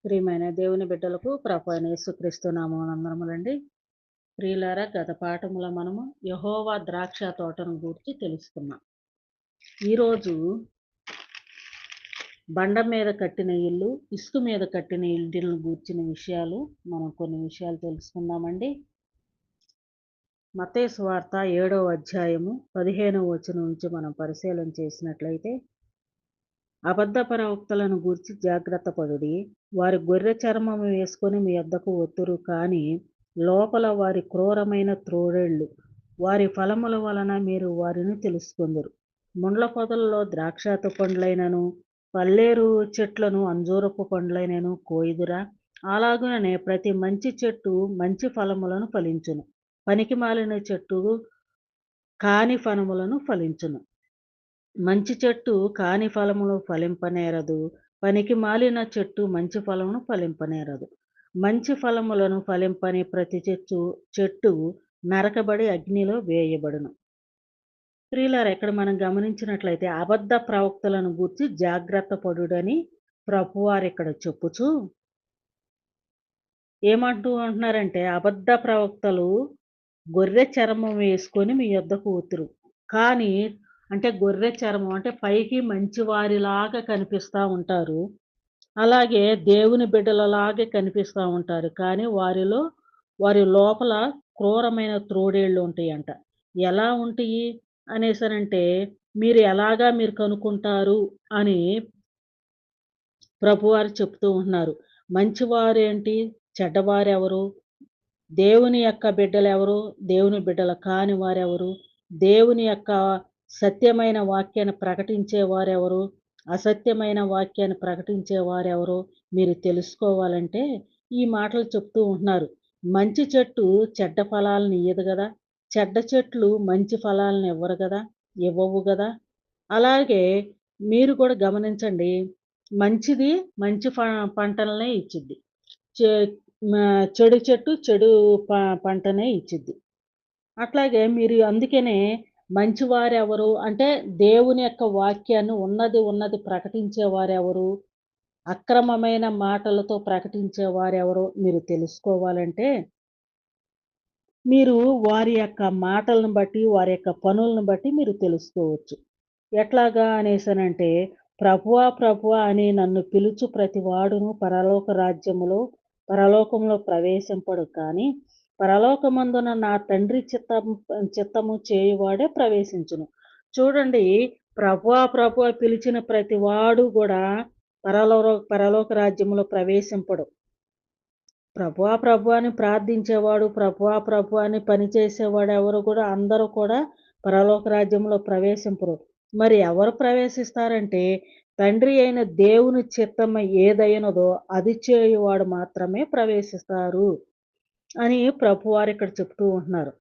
ప్రియమైన దేవుని బిడ్డలకు ప్రభు అయిన యేసుక్రీస్తు నామమునందనములండి. ప్రియులారా, గత పాఠములో మనము యెహోవా ద్రాక్ష తోటను గూర్చి తెలుసుకున్నాం. ఈరోజు బండ మీద కట్టిన ఇల్లు, ఇసుక మీద కట్టిన ఇంటిని గూర్చిన విషయాలు మనం కొన్ని విషయాలు తెలుసుకుందామండి. మత్తయి సువార్త 7వ అధ్యాయము 15వ వచనం నుంచి మనం పరిశీలన చేసినట్లయితే, అబద్ధ ప్రవక్తలను గూర్చి జాగ్రత్త పడుడి. వారి గొర్రె చర్మము వేసుకొని మీ యొద్దకు వత్తురు, కానీ లోపల వారి క్రూరమైన త్రోడేళ్ళు. వారి ఫలముల వలన మీరు వారిని తెలుసుకొందురు. ముండ్ల పొదలలో ద్రాక్షాత పండ్లైనను, పల్లేరు చెట్లను అంజూరపు పండ్లైనను కోయుదురా? అలాగుననే ప్రతి మంచి చెట్టు మంచి ఫలములను ఫలించును. పనికిమాలిన చెట్టు కాని ఫలములను ఫలించును. మంచి చెట్టు కాని ఫలములు ఫలింపనేరదు. పనికి మాలిన చెట్టు మంచి ఫలమును ఫలింపనేరదు. మంచి ఫలములను ఫలింపని ప్రతి చెట్టు నరకబడి అగ్నిలో వేయబడును. ప్రియులారా, ఇక్కడ మనం గమనించినట్లయితే అబద్ధ ప్రవక్తలను గూర్చి జాగ్రత్త పడుడని ప్రభువారు ఇక్కడ చెప్పుచూ ఏమంటూ అంటున్నారంటే, అబద్ధ ప్రవక్తలు గొర్రె చర్మం వేసుకొని మీ యొద్దకు వత్తురు. కానీ అంటే గొర్రె చర్మం అంటే పైకి మంచివారిలాగా కనిపిస్తా ఉంటారు. అలాగే దేవుని బిడ్డలలాగే కనిపిస్తా ఉంటారు. కానీ వారి లోపల క్రూరమైన త్రోడేళ్ళు ఉంటాయంట. ఎలా ఉంటాయి అనేసనంటే, మీరు కనుక్కుంటారు అని ప్రభువారు చెప్తూ ఉంటున్నారు. మంచివారేంటి? చెడ్డవారెవరు? దేవుని యొక్క బిడ్డలెవరు? దేవుని బిడ్డలు కాని వారెవరు? దేవుని యొక్క సత్యమైన వాక్యాన్ని ప్రకటించే వారెవరు? అసత్యమైన వాక్యాన్ని ప్రకటించే వారెవరో మీరు తెలుసుకోవాలంటే ఈ మాటలు చెప్తూ ఉంటున్నారు. మంచి చెట్టు చెడ్డ ఫలాలను ఇయ్యదు గదా! చెడ్డ చెట్లు మంచి ఫలాలను ఇవ్వరు గదా! ఇవ్వవు గదా! అలాగే మీరు కూడా గమనించండి. మంచిది మంచి పంటలనే ఇచ్చిద్ది. చె చెడు చెట్టు చెడు పంటనే ఇచ్చిద్ది. అట్లాగే మీరు అందుకనే మంచివారెవరు అంటే దేవుని యొక్క వాక్యాన్ని ఉన్నది ప్రకటించేవారెవరు? అక్రమమైన మాటలతో ప్రకటించేవారెవరో మీరు తెలుసుకోవాలంటే, మీరు వారి యొక్క మాటలను బట్టి, వారి యొక్క పనులను బట్టి మీరు తెలుసుకోవచ్చు. ఎట్లాగా అనేసనంటే, ప్రభువా ప్రభువా అని నన్ను పిలుచు ప్రతివాడును పరలోకంలో ప్రవేశింపడు, కానీ పరలోకమందున నా తండ్రి చిత్తము చేయువాడే ప్రవేశించును. చూడండి, ప్రభువా ప్రభువా పిలిచిన ప్రతివాడు గూడా పరలోక రాజ్యంలో ప్రవేశింపడు. ప్రభువా ప్రభువా అని ప్రార్థించేవాడు, ప్రభువా ప్రభువా అని పనిచేసేవాడు ఎవరు కూడా అందరూ కూడా పరలోక రాజ్యంలో ప్రవేశింపరు. మరి ఎవరు ప్రవేశిస్తారంటే, తండ్రి అయిన దేవుని చిత్తం ఏదైనదో అది చేయువాడు మాత్రమే ప్రవేశిస్తారు అని ప్రభువారు ఇక్కడ చెప్తూ ఉంటున్నారు.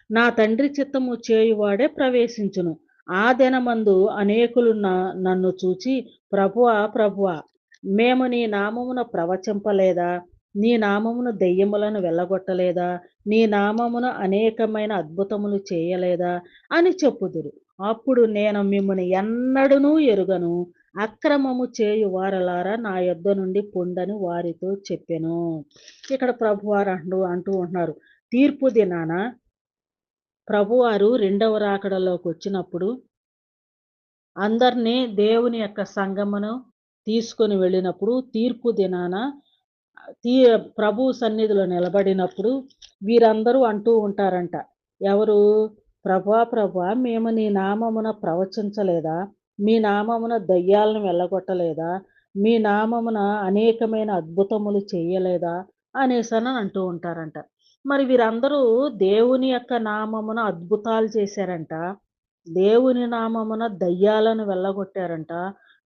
నా తండ్రి చిత్తము చేయువాడే ప్రవేశించును. ఆ దినమందు అనేకులు నన్ను చూచి, ప్రభువా ప్రభువా, మేము నీ నామమున ప్రవచింపలేదా? నీ నామమున దెయ్యములను వెళ్ళగొట్టలేదా? నీ నామమున అనేకమైన అద్భుతములు చేయలేదా? అని చెప్పుదురు. అప్పుడు నేను మిమ్మును ఎన్నడూనూ ఎరుగను. అక్రమము చేయు వారలారా నా యొద్ద నుండి పొండని వారితో చెప్పెను. ఇక్కడ ప్రభువారు అంటూ ఉంటున్నారు. తీర్పు దినాన ప్రభువారు రెండవ రాకడలోకొచ్చినప్పుడు అందరినీ దేవుని యొక్క సంగమును తీసుకొని వెళ్ళినప్పుడు తీర్పు దినాన తీ ప్రభువు సన్నిధిలో నిలబడినప్పుడు వీరందరూ అంటూ ఉంటారంట. ఎవరు? ప్రభువా ప్రభువా, మేము నీ నామమున ప్రవచించలేదా? మీ నామమున దయ్యాలను వెళ్ళగొట్టలేదా? మీ నామమున అనేకమైన అద్భుతములు చేయలేదా? అనేసని అంటూ ఉంటారంట. మరి వీరందరూ దేవుని యొక్క నామమున అద్భుతాలు చేశారంట. దేవుని నామమున దయ్యాలను వెళ్ళగొట్టారంట.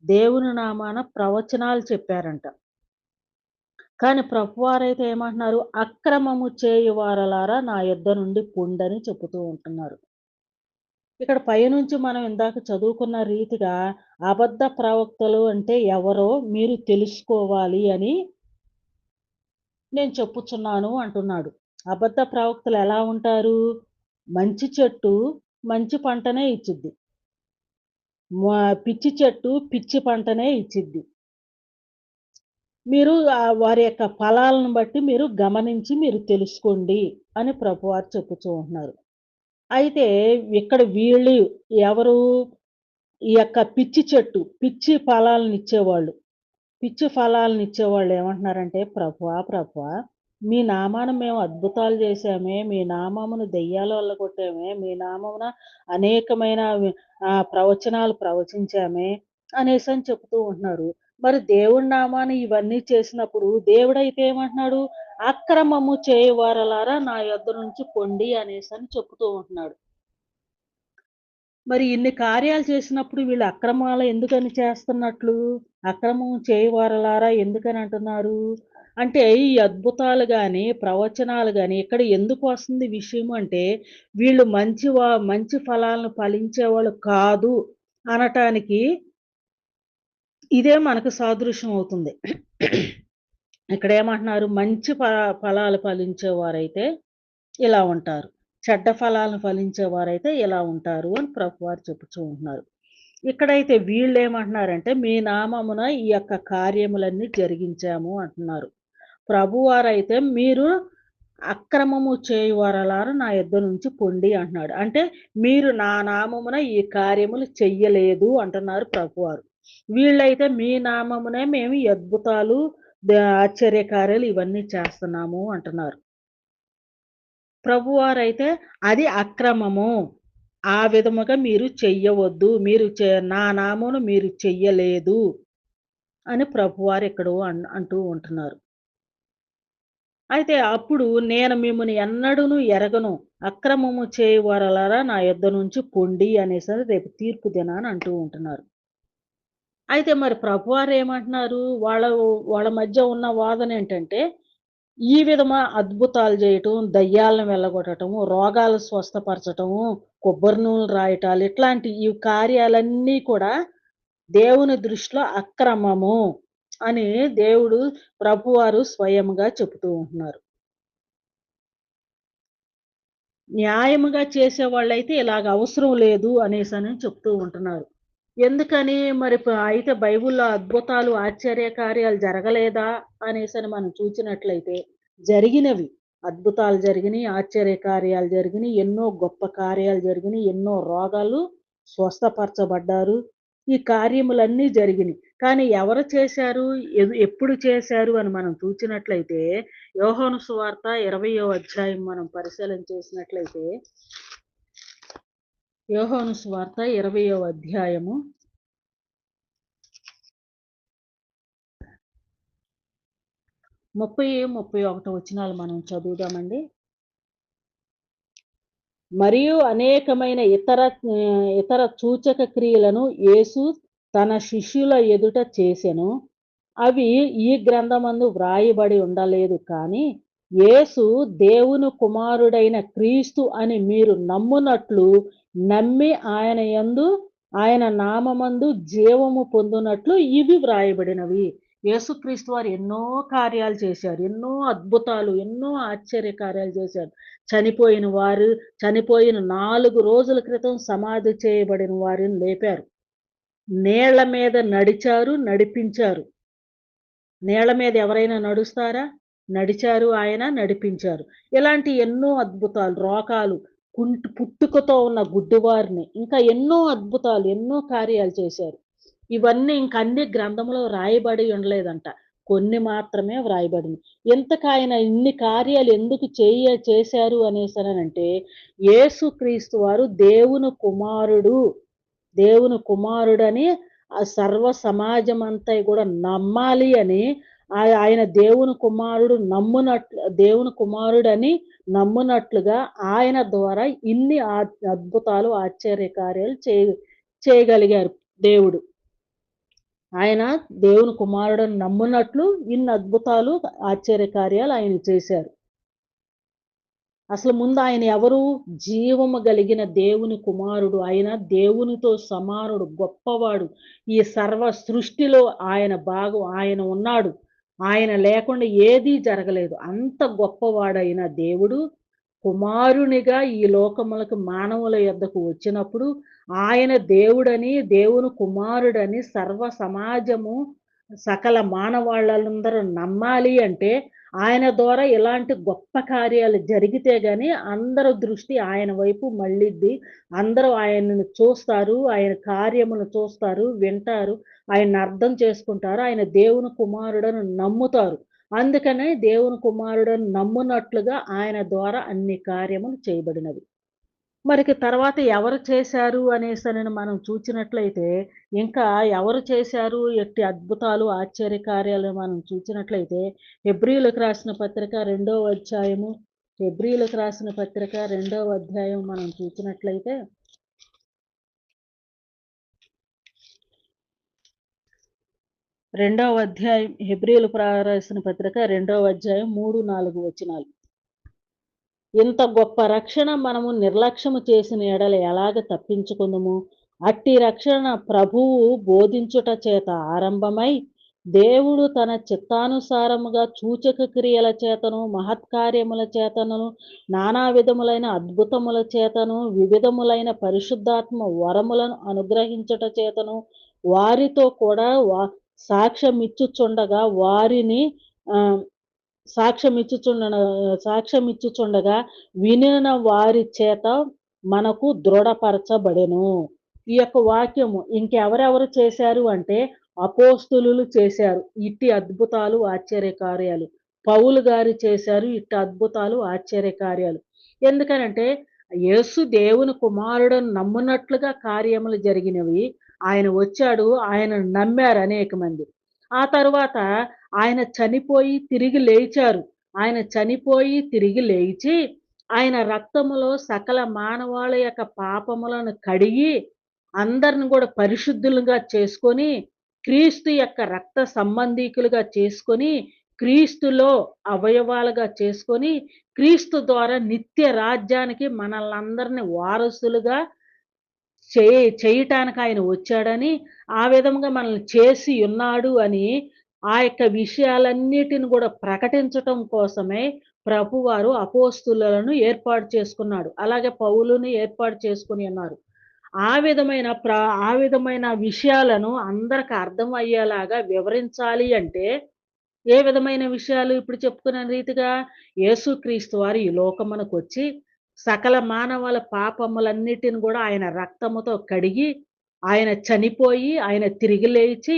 దేవుని నామాన ప్రవచనాలు చెప్పారంట. కానీ ప్రభువారైతే ఏమంటున్నారు? అక్రమము చేయువారలారా నా యొద్ద నుండి పొండని చెబుతూ ఉంటున్నారు. ఇక్కడ పైనుంచి మనం ఇందాక చదువుకున్న రీతిగా అబద్ధ ప్రవక్తలు అంటే ఎవరో మీరు తెలుసుకోవాలి అని నేను చెప్పుచున్నాను అంటున్నాడు. అబద్ధ ప్రవక్తలు ఎలా ఉంటారు? మంచి చెట్టు మంచి పంటనే ఇచ్చిద్ది. పిచ్చి చెట్టు పిచ్చి పంటనే ఇచ్చిద్ది. మీరు వారి యొక్క ఫలాలను బట్టి మీరు గమనించి మీరు తెలుసుకోండి అని ప్రభువారు చెప్పుతూ ఉంటున్నారు. అయితే ఇక్కడ వీళ్ళు ఎవరు? ఈ యొక్క పిచ్చి చెట్టు, పిచ్చి ఫలాలనిచ్చేవాళ్ళు. పిచ్చి ఫలాలనిచ్చేవాళ్ళు ఏమంటున్నారంటే, ప్రభువా, ప్రభువా, మీ నామాన మేము అద్భుతాలు చేశామే, మీ నామమున దెయ్యాలు వెళ్ళగొట్టామే, మీ నామమున అనేకమైన ప్రవచనాలు ప్రవచించామే అనేసని చెప్తూ ఉంటున్నారు. మరి దేవుడి నామాన ఇవన్నీ చేసినప్పుడు దేవుడైతే ఏమంటున్నాడు? అక్రమము చేయువారలారా నా యొద్ద నుంచి పొండి అనేసని చెప్తూ ఉంటున్నాడు. మరి ఇన్ని కార్యాలు చేసినప్పుడు వీళ్ళు అక్రమాలు ఎందుకని చేస్తున్నట్లు? అక్రమం చేయువారలారా ఎందుకని అంటున్నారు? అంటే ఈ అద్భుతాలు గాని, ప్రవచనాలు గాని ఇక్కడ ఎందుకు వస్తుంది విషయం అంటే, వీళ్ళు మంచి ఫలాలను ఫలించేవాళ్ళు కాదు అనటానికి ఇదే మనకు సాదృశ్యం అవుతుంది. ఇక్కడేమంటున్నారు? మంచి ఫలాలు ఫలించేవారైతే ఇలా ఉంటారు. చెడ్డ ఫలాలను ఫలించేవారైతే ఇలా ఉంటారు అని ప్రభువారు చెప్పుచూ ఉంటున్నారు. ఇక్కడైతే వీళ్ళేమంటున్నారంటే, మీ నామమున ఈ యొక్క కార్యములన్నీ జరిగించాము అంటున్నారు. ప్రభువారైతే మీరు అక్రమము చేయువారలారా నా యొద్ద నుంచి పొండి అంటున్నాడు. అంటే మీరు నా నామమున ఈ కార్యములు చెయ్యలేదు అంటున్నారు ప్రభువారు. వీళ్ళైతే మీ నామమునే మేము ఈ అద్భుతాలు, ఆశ్చర్యకార్యాలు ఇవన్నీ చేస్తున్నాము అంటున్నారు. ప్రభువారైతే అది అక్రమము. ఆ విధముగా మీరు చెయ్యవద్దు. నా నామమున మీరు చెయ్యలేదు అని ప్రభువారు ఇక్కడ అంటూ ఉంటున్నారు. అయితే అప్పుడు నేను మిమ్మును ఎన్నడును ఎరగను. అక్రమము చేయువారలారా నా యొద్ద నుంచి పొండి అనేసని రేపు తీర్పు దినాన అంటూ ఉంటున్నారు. అయితే మరి ప్రభువారు ఏమంటున్నారు? వాళ్ళ మధ్య ఉన్న వాదనేంటంటే, ఈ విధమా అద్భుతాలు జేయటం, దయ్యాలను వెళ్ళగొట్టటము, రోగాలు స్వస్థపరచటము, కొబ్బరి నూనెలు రాయటాలు ఇట్లాంటి ఈ కార్యాలన్నీ కూడా దేవుని దృష్టిలో అక్రమము అని ప్రభువారు స్వయంగా చెబుతూ ఉంటున్నారు. న్యాయముగా చేసేవాళ్ళైతే ఇలాగ అవసరం లేదు అనేసని చెప్తూ ఉంటున్నారు. ఎందుకని మరి అయితే బైబిల్‌లో అద్భుతాలు, ఆశ్చర్య కార్యాలు జరగలేదా అనేసని మనం చూచినట్లయితే జరిగినవి. అద్భుతాలు జరిగినియి, ఆశ్చర్య కార్యాలు జరిగినియి, ఎన్నో గొప్ప కార్యాలు జరిగినియి, ఎన్నో రోగాలు స్వస్థపరచబడ్డారు. ఈ కార్యములన్నీ జరిగినియి. కానీ ఎవరు చేశారు? ఎప్పుడు చేశారు అని మనం చూచినట్లయితే యోహాను సువార్త 20వ అధ్యాయం మనం పరిశీలన చేసినట్లయితే యోహాను సువార్త 20వ అధ్యాయము 30, 31 వచనాలు మనం చదువుదామండి. మరియు అనేకమైన ఇతర సూచక క్రియలను యేసు తన శిష్యుల ఎదుట చేసెను. అవి ఈ గ్రంథమందు వ్రాయబడి ఉండలేదు కానీ, యేసు దేవుని కుమారుడైన క్రీస్తు అని మీరు నమ్మునట్లు నమ్మి ఆయన నామమందు జీవము పొందునట్లు ఇవి వ్రాయబడినవి. యేసుక్రీస్తు వారు ఎన్నో కార్యాలు చేశారు. ఎన్నో అద్భుతాలు, ఎన్నో ఆశ్చర్య కార్యాలు చేశారు. చనిపోయిన 4 రోజుల క్రితం సమాధి చేయబడిన వారిని లేపారు. నీళ్ల మీద నడిచారు, నడిపించారు. నీళ్ల మీద ఎవరైనా నడుస్తారా? నడిచారు ఆయన, నడిపించారు. ఇలాంటి ఎన్నో అద్భుతాలు, రోగాలు, పుట్టుకతో ఉన్న గుడ్డివారిని, ఇంకా ఎన్నో అద్భుతాలు, ఎన్నో కార్యాలు చేశారు. ఇవన్నీ అన్ని గ్రంథంలో రాయబడి ఉండలేదంట. కొన్ని మాత్రమే వ్రాయబడింది. ఇంతకాయన ఇన్ని కార్యాలు ఎందుకు చేశారు అనేసనంటే, యేసుక్రీస్తు వారు దేవుని కుమారుడని ఆ సర్వ సమాజమంతా కూడా నమ్మాలి అని ఆయన దేవుని కుమారుడని నమ్మునట్లుగా ఆయన ద్వారా ఇన్ని అద్భుతాలు, ఆశ్చర్య కార్యాలు చేయగలిగారు దేవుడు. ఆయన దేవుని కుమారుడని నమ్మునట్లు ఇన్ని అద్భుతాలు, ఆశ్చర్య కార్యాలు ఆయన చేశారు. అసలు ముందు ఆయన ఎవరు? జీవము కలిగిన దేవుని కుమారుడు. ఆయన దేవునితో సమానుడు, గొప్పవాడు. ఈ సర్వ సృష్టిలో ఆయన ఉన్నాడు. ఆయన లేకుండా ఏదీ జరగలేదు. అంత గొప్పవాడైన దేవుడు కుమారునిగా ఈ లోకములకు మానవుల యొద్దకు వచ్చినప్పుడు ఆయన దేవుడని, దేవుని కుమారుడని సర్వ సమాజము సకల మానవాళ్ళందరూ నమ్మాలి అంటే, ఆయన ద్వారా ఇలాంటి గొప్ప కార్యాలు జరిగితే గాని అందరి దృష్టి ఆయన వైపు మళ్ళిద్ది. అందరూ ఆయనను చూస్తారు. ఆయన కార్యములు చూస్తారు, వింటారు. ఆయన్ని అర్థం చేసుకుంటారు. ఆయన దేవుని కుమారుడని నమ్ముతారు. అందుకనే దేవుని కుమారుడని నమ్మునట్లుగా ఆయన ద్వారా అన్ని కార్యములు చేయబడినవి. మరికి తర్వాత ఎవరు చేశారు అనేసనని మనం చూచినట్లయితే, ఇంకా ఎవరు చేశారు, ఎట్టి అద్భుతాలు, ఆశ్చర్యకార్యాలు మనం చూచినట్లయితే, హెబ్రీయులకు రాసిన పత్రిక రెండవ అధ్యాయము, హెబ్రీయులకు రాసిన పత్రిక రెండవ అధ్యాయం మనం చూచినట్లయితే, రెండవ అధ్యాయం హెబ్రీయులకు రాసిన పత్రిక రెండవ అధ్యాయం 3, 4 వచనాలు. ఇంత గొప్ప రక్షణ మనము నిర్లక్ష్యము చేసిన ఎడల ఎలాగ తప్పించుకుందుము? అట్టి రక్షణ ప్రభువు బోధించుట చేత ఆరంభమై, దేవుడు తన చిత్తానుసారముగా సూచక క్రియల చేతను, మహత్కార్యముల చేతను, నానా విధములైన అద్భుతముల చేతను, వివిధములైన పరిశుద్ధాత్మ వరములను అనుగ్రహించుట చేతను, వారితో కూడా సాక్ష్యమిచ్చుచుండగా వారిని ఆహ్, సాక్ష్యమిచ్చుచుండగా వినిన వారి చేత మనకు దృఢపరచబడెను. ఈ యొక్క వాక్యము ఇంకెవరెవరు చేశారు అంటే అపోస్తులులు చేశారు. ఇట్టి అద్భుతాలు, ఆశ్చర్యకార్యాలు. పౌలు గారు చేశారు ఇట్టి అద్భుతాలు, ఆశ్చర్యకార్యాలు. ఎందుకనంటే యేసు దేవుని కుమారుడని నమ్మునట్లుగా కార్యములు జరిగినవి. ఆయన వచ్చాడు. ఆయనను నమ్మారు అనేక మంది. ఆ తరువాత ఆయన చనిపోయి తిరిగి లేచారు. ఆయన చనిపోయి తిరిగి లేచి, ఆయన రక్తములో సకల మానవాళి యొక్క పాపములను కడిగి, అందరిని గూడా పరిశుద్ధులుగా చేసుకొని, క్రీస్తు యొక్క రక్త సంబంధీకులుగా చేసుకొని, క్రీస్తులో అవయవాలుగా చేసుకొని, క్రీస్తు ద్వారా నిత్య రాజ్యానికి మనల్నందరిని వారసులుగా చేయటానికి ఆయన వచ్చాడని, ఆ విధంగా మనల్ని చేసి ఉన్నాడు అని, ఆ యొక్క విషయాలన్నిటిని గూడా ప్రకటించటం కోసమే ప్రభువారు అపోస్తులులను ఏర్పాటు చేసుకున్నాడు. అలాగే పౌలుని ఏర్పాటు చేసుకొని ఉన్నారు. ఆ విధమైన ఆ విధమైన విషయాలను అందరికి అర్థం అయ్యేలాగా వివరించాలి అంటే, ఏ విధమైన విషయాలు ఇప్పుడు చెప్పుకున్న రీతిగా యేసుక్రీస్తు వారు ఈ లోకమునకొచ్చి సకల మానవాళి పాపములన్నిటిని గూడా ఆయన రక్తముతో కడిగి, ఆయన చనిపోయి, ఆయన తిరిగి లేచి,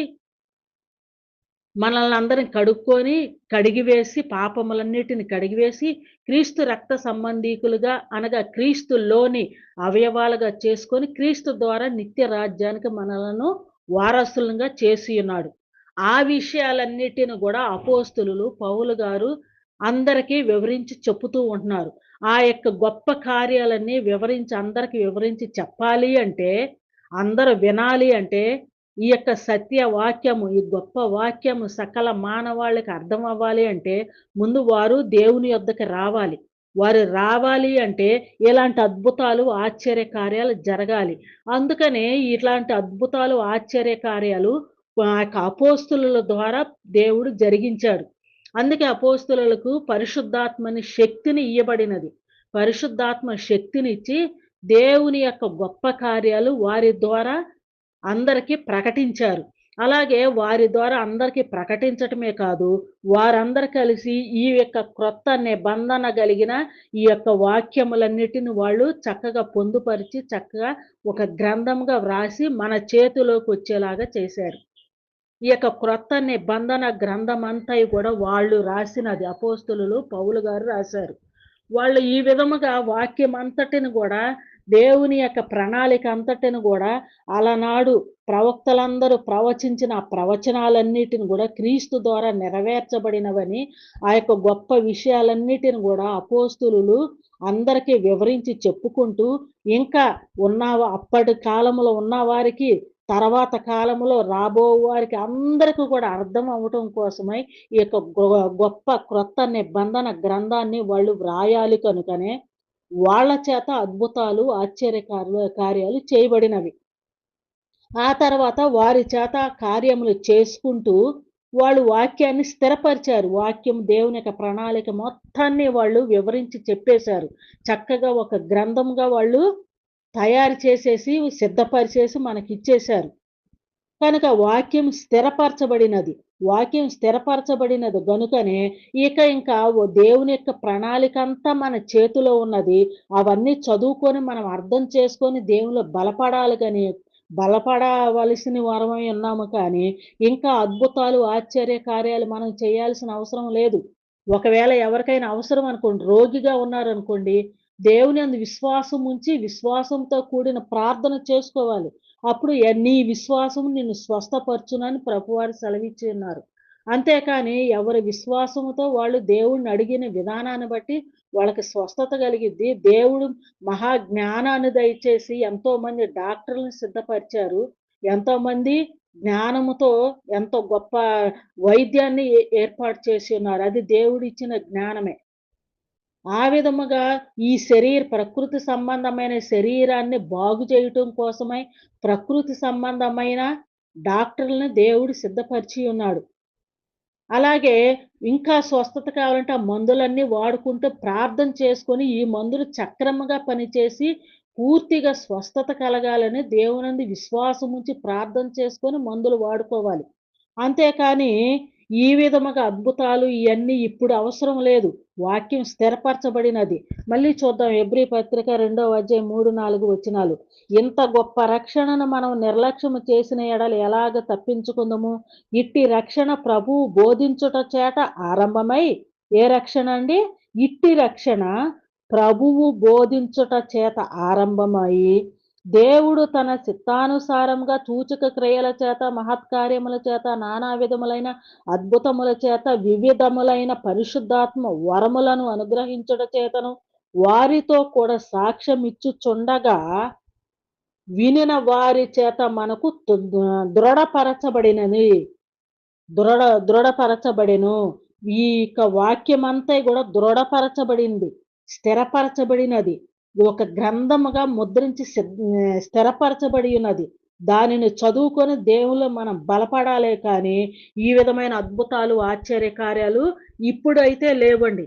మనల్ని అందరిని కడుక్కొని, కడిగివేసి, పాపములన్నిటిని కడిగివేసి, క్రీస్తు రక్త సంబంధీకులుగా అనగా క్రీస్తులోని అవయవాలుగా చేసుకొని, క్రీస్తు ద్వారా నిత్య రాజ్యానికి మనలను వారసులుగా చేసియున్నాడు. ఆ విషయాలన్నిటిని గూడా అపోస్తులులు పౌలు గారు అందరికీ వివరించి చెప్పుతూ ఉంటున్నారు. ఆ యొక్క గొప్ప కార్యాలన్నీ వివరించి అందరికి వివరించి చెప్పాలి అంటే, అందరూ వినాలి అంటే, ఈ యొక్క సత్య వాక్యము, ఈ గొప్ప వాక్యము సకల మానవాళికి అర్థం అవ్వాలి అంటే, ముందు వారు దేవుని యొద్దకు రావాలి. వారు రావాలి అంటే, ఇలాంటి అద్భుతాలు, ఆశ్చర్య కార్యాలు జరగాలి. అందుకనే ఇట్లాంటి అద్భుతాలు, ఆశ్చర్య కార్యాలు యొక్క అపోస్తులుల ద్వారా దేవుడు జరిగించాడు. అందుకే అపోస్తులులకు పరిశుద్ధాత్మని శక్తిని ఇయ్యబడినది. పరిశుద్ధాత్మ శక్తినిచ్చి, దేవుని యొక్క గొప్ప కార్యాలు వారి ద్వారా అందరికి ప్రకటించారు. అలాగే వారి ద్వారా అందరికి ప్రకటించటమే కాదు, వారందరూ కలిసి ఈ యొక్క క్రొత్త నిబంధన గలిగిన ఈ యొక్క వాక్యములన్నిటిని వాళ్ళు చక్కగా పొందుపరిచి, చక్కగా ఒక గ్రంథంగా వ్రాసి మన చేతిలోకొచ్చేలాగా చేశారు. ఈ యొక్క క్రొత్త నిబంధన గ్రంథమంతయు కూడా వాళ్ళు రాసినది. అపోస్తులులు పౌలు గారు రాశారు. వాళ్ళు ఈ విధముగా వాక్యమంతటిని గూడా దేవుని యొక్క ప్రణాళిక అంతటిని గూడా అలనాడు ప్రవక్తలందరూ ప్రవచించిన ఆ ప్రవచనాలన్నిటిని గూడా క్రీస్తు ద్వారా నెరవేర్చబడినవని, ఆ యొక్క గొప్ప విషయాలన్నిటిని గూడా అపోస్తులులు అందరికీ వివరించి చెప్పుకుంటూ, ఇంకా అప్పటి కాలంలో ఉన్నవారికి, తర్వాత కాలంలో రాబో వారికి అందరికి కూడా అర్థం అవ్వటం కోసమై ఈ యొక్క గొప్ప క్రొత్త నిబంధన గ్రంథాన్ని వాళ్ళు వ్రాయాలి కనుకనే వాళ్ళ చేత అద్భుతాలు, కార్యాలు చేయబడినవి. ఆ తర్వాత వారి చేత కార్యములు చేసుకుంటూ వాళ్ళు వాక్యాన్ని స్థిరపరిచారు. వాక్యం దేవుని యొక్క ప్రణాళిక మొత్తాన్ని వాళ్ళు వివరించి చెప్పేశారు. చక్కగా ఒక గ్రంథంగా వాళ్ళు తయారు చేసేసి, సిద్ధపరిచేసి మనకిచ్చేశారు. కనుక వాక్యం స్థిరపరచబడినది. వాక్యం స్థిరపరచబడినది గనుకనే ఇంకా దేవుని యొక్క ప్రణాళికంతా మన చేతిలో ఉన్నది. అవన్నీ చదువుకొని మనం అర్థం చేసుకొని దేవునిలో బలపడాలి గాని బలపడవలసిన వారమై ఉన్నాము కానీ, ఇంకా అద్భుతాలు, ఆశ్చర్య కార్యాలు మనం చేయాల్సిన అవసరం లేదు. ఒకవేళ ఎవరికైనా అవసరం అనుకోండి, రోగిగా ఉన్నారనుకోండి, దేవుని యందు విశ్వాసం ఉంచి, విశ్వాసంతో కూడిన ప్రార్థన చేసుకోవాలి. అప్పుడు నీ విశ్వాసం నిన్ను స్వస్థపరచునని ప్రభువారు సెలవిచ్చి ఉన్నారు. అంతేకాని ఎవరి విశ్వాసముతో వాళ్ళు దేవుడిని అడిగిన విధానాన్ని బట్టి వాళ్ళకి స్వస్థత కలిగిద్ది. దేవుడు మహా జ్ఞానాన్ని దయచేసి ఎంతోమంది డాక్టర్‌లని సిద్ధపరిచారు. ఎంతోమంది జ్ఞానముతో ఎంతో గొప్ప వైద్యాన్ని ఏర్పాటు చేసి ఉన్నారు. అది దేవుడిచ్చిన జ్ఞానమే. ఆ విధముగా ఈ ప్రకృతి సంబంధమైన శరీరాన్ని బాగు చేయటం కోసమై ప్రకృతి సంబంధమైన డాక్టర్‌లని దేవుడు సిద్ధపరిచి ఉన్నాడు. అలాగే ఇంకా స్వస్థత కావాలంటే ఆ మందులన్నీ వాడుకుంటూ ప్రార్థన చేసుకొని, ఈ మందులు సక్రమంగా పనిచేసి పూర్తిగా స్వస్థత కలగాలని దేవునందు విశ్వాసముంచి ప్రార్థన చేసుకొని మందులు వాడుకోవాలి. అంతేకానీ ఈ విధముగా అద్భుతాలు ఇయన్నీ ఇప్పుడు అవసరం లేదు. వాక్యం స్థిరపరచబడినది. మళ్ళీ చూద్దాం హెబ్రీ పత్రిక 2వ అధ్యాయం 3, 4 వచనాలు. ఇంత గొప్ప రక్షణను మనం నిర్లక్ష్యము చేసిన ఎడల ఎలాగ తప్పించుకుందుము? ఇట్టి రక్షణ ప్రభువు బోధించుట చేత ఆరంభమై ఏ రక్షణ అండి? ఇట్టి రక్షణ ప్రభువు బోధించుట చేత ఆరంభమయి దేవుడు తన చిత్తానుసారంగా సూచక క్రియల చేత, మహత్కార్యముల చేత, నానా విధములైన అద్భుతముల చేత, వివిధములైన పరిశుద్ధాత్మ వరములను అనుగ్రహించుట చేతను వారితో కూడా సాక్ష్యమిచ్చుచుండగా వినిన వారి చేత మనకు దృఢపరచబడినది. దృఢపరచబడెను. ఈ యొక్క వాక్యమంతా కూడా దృఢపరచబడింది. స్థిరపరచబడినది. ఒక గ్రంథముగా ముద్రించి స్థిరపరచబడి ఉన్నది. దానిని చదువుకొని దేవునిలో మనం బలపడాలే కానీ, ఈ విధమైన అద్భుతాలు, ఆశ్చర్య కార్యాలు ఇప్పుడైతే లేవండి.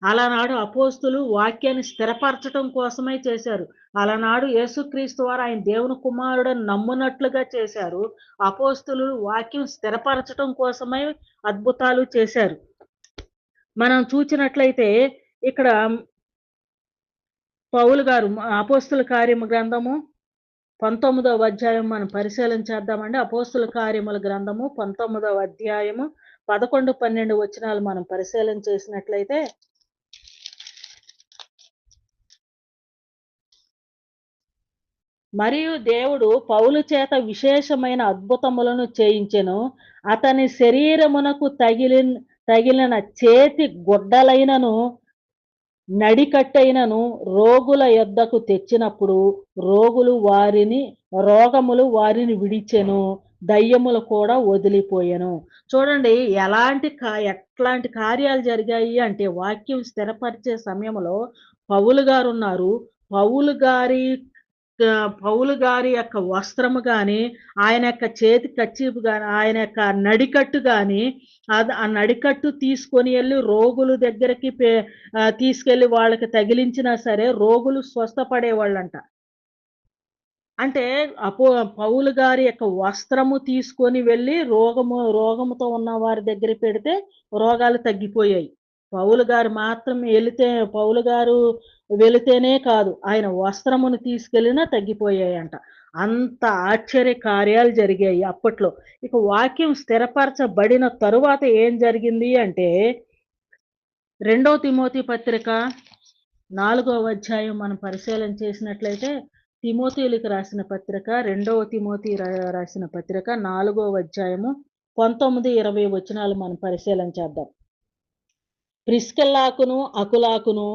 అలనాడు అపోస్తులు వాక్యాన్ని స్థిరపరచటం కోసమే చేశారు. అలనాడు యేసుక్రీస్తు వారు ఆయన దేవుని కుమారుడని నమ్మునట్లుగా చేశారు. అపోస్తులు వాక్యం స్థిరపరచటం కోసమే అద్భుతాలు చేశారు. మనం చూచినట్లయితే ఇక్కడ పౌలు గారు అపోస్తుల కార్యము గ్రంథము 19వ అధ్యాయం మనం పరిశీలన చేద్దామండి. అపోస్తుల కార్యముల గ్రంథము 19వ అధ్యాయము 11, 12 వచనాలు మనం పరిశీలన చేసినట్లయితే మరియు దేవుడు పౌలు చేత విశేషమైన అద్భుతములను చేయించెను. అతని శరీరమునకు తగిలిన చేతి గుడ్డలైనను నడికట్టైనను రోగుల యొద్దకు తెచ్చినప్పుడు రోగములు వారిని విడిచెను, దయ్యములు కూడా వదిలిపోయెను. చూడండి ఎట్లాంటి కార్యాలు జరిగాయి అంటే వాక్యం స్థిరపరిచే సమయంలో పౌలు గారు ఉన్నారు. పౌలు గారి యొక్క వస్త్రము గాని, ఆయన యొక్క చేతి కర్చీఫ్ గాని, ఆయన యొక్క నడికట్టు గాని, ఆ నడికట్టు తీసుకొని ఎళ్లి రోగుల దగ్గరికి తీసుకెళ్ళి వాళ్ళకి తగిలించినా సరే రోగులు స్వస్థపడేవాళ్ళంట. అంటే పౌలు గారి యొక్క వస్త్రము తీసుకొని వెళ్ళి రోగముతో ఉన్న వారి దగ్గర పెడితే రోగాలు తగ్గిపోయాయి. పౌలు గారు వెళితేనే కాదు, ఆయన వస్త్రమును తీసుకెళ్ళినా తగ్గిపోయాయంట. అంత ఆశ్చర్య కార్యాలు జరిగాయి అప్పట్లో. ఇక వాక్యం స్థిరపరచబడిన తరువాత ఏం జరిగింది అంటే 2 తిమోతి పత్రిక 4వ అధ్యాయం మనం పరిశీలన చేసినట్లయితే తిమోతీయులకు రాసిన పత్రిక 2వ తిమోతి రాసిన పత్రిక 4వ అధ్యాయము 19, 20 వచనాలు మనం పరిశీలన చేద్దాం. ప్రిస్కిల్లాకును అకులాకును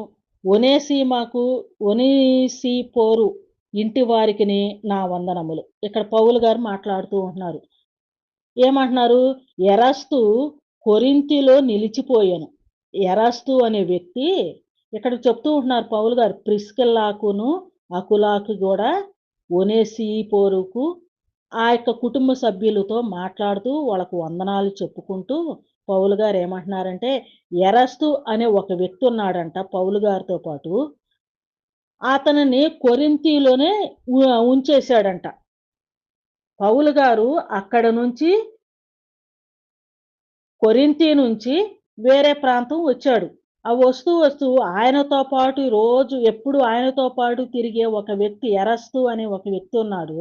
ఒనేసిపోరు ఇంటి వారికిని నా వందనములు. ఇక్కడ పౌలు గారు మాట్లాడుతూ ఉంటున్నారు. ఏమంటున్నారు? ఎరస్తు కొరింథీలో నిలిచిపోయాను. ఎరస్తు అనే వ్యక్తి ఇక్కడ చెప్తూ ఉంటున్నారు పౌలు గారు. ప్రిస్కిల్లాకును అకులాకు కూడా ఒనేసిపోరుకు ఆ యొక్క కుటుంబ సభ్యులతో మాట్లాడుతూ వాళ్ళకు వందనాలు చెప్పుకుంటూ పౌలు గారు ఏమంటున్నారంటే, ఎరస్తు అనే ఒక వ్యక్తి ఉన్నాడంట పౌలు గారితో పాటు. అతనిని కొరింథీలోనే ఉంచేశాడంట. పౌలు గారు అక్కడ నుంచి కొరింథీ నుంచి వేరే ప్రాంతం వచ్చాడు. ఆ వస్తూ ఆయనతో పాటు రోజు ఎప్పుడు ఆయనతో పాటు తిరిగే ఒక వ్యక్తి ఎరస్తు అనే ఒక వ్యక్తి ఉన్నాడు.